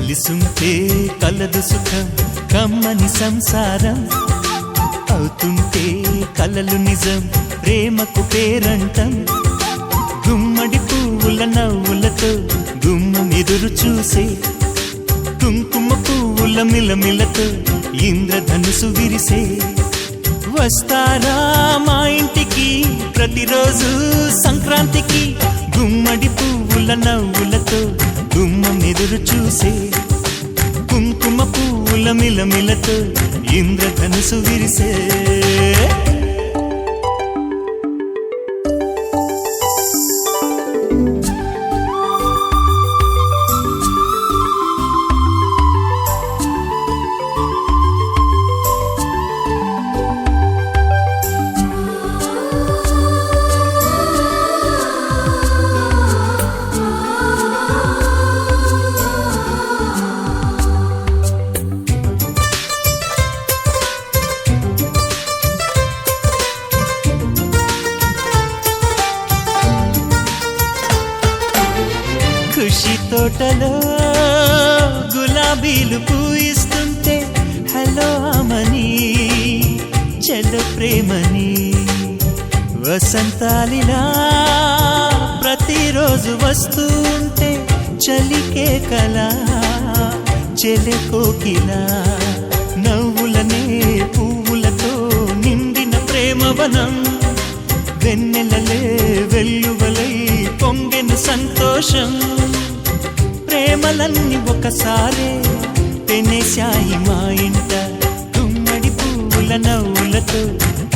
కలిసుంటే కలదు సుఖం కమ్మని సంసారం అవుతుంటే కలలు నిజం ప్రేమకు పేరంటం గుమ్మడి పువ్వుల నవ్వులతో గుమ్మం ఎదురు చూసే కుంకుమ పువ్వుల మిలమిలతో ఇంద్రధనుసు విరిసే వస్తారా మా ఇంటికి ప్రతిరోజు సంక్రాంతికి గుమ్మడి పువ్వుల నవ్వులతో గుమ్మం ఎదురు చూసే కుంకుమ పువ్వుల మిలమిలతో ఇంద్రధనుసు విరిసే ఖుషి తోటలో గులాబీలు పూయిస్తుంటే హలో అమని చెల్లు ప్రేమని వసంతాలిలా ప్రతిరోజు వస్తుంటే చలికే కలా చెలె కోకిలా నవ్వులనే పువ్వులతో నిండిన ప్రేమవనం వెన్నెలలే వెల్లువలై పొంగెను సంతోషం ప్రేమలన్నీ ఒకసారే తెనేశాయి మా ఇంట గుమ్మడి పువ్వుల నవ్వులతో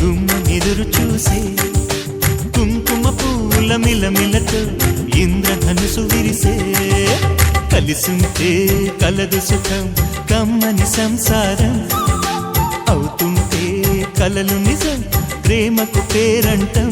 గుమ్మం ఎదురు చూసే కుంకుమ పువ్వుల మిలమిలతో ఇంద్రధనుసు విరిసే కలిసుంటే కలదు సుఖం కమ్మని సంసారం అవుతుంటే కలలు నిజం ప్రేమకు పేరంటం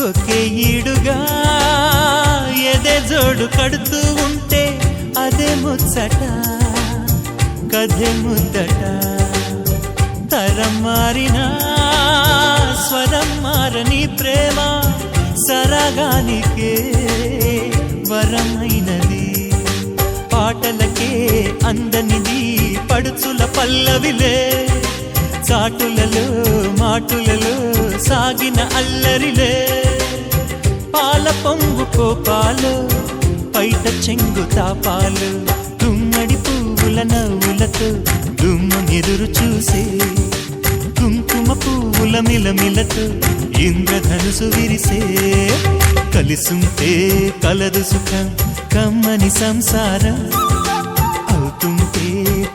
ఒకే ఈడుగా ఎదే జోడు కడుతూ ఉంటే అదే ముచ్చట కథే ముద్దట తరం మారినా స్వరం మారని ప్రేమ సరగానికే వరమైనది పాటలకే అందనిది పడుచుల పల్లవిలే చాటులలో మాటులలో సాగిన అల్లరిలే పాల పొంగు కోపాలు పైట చెంగు తాపాలు గుమ్మడి పువ్వుల నవ్వులతో గుమ్మం ఎదురు చూసే కుంకుమ పువ్వుల మిలమిలతో ఇంద్రధనుసు విరిసే కలిసుంటే కలదు సుఖం కమ్మని సంసారం అవుతుంటే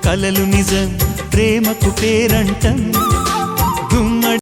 కలలు నిజం ప్రేమకు పేరంటం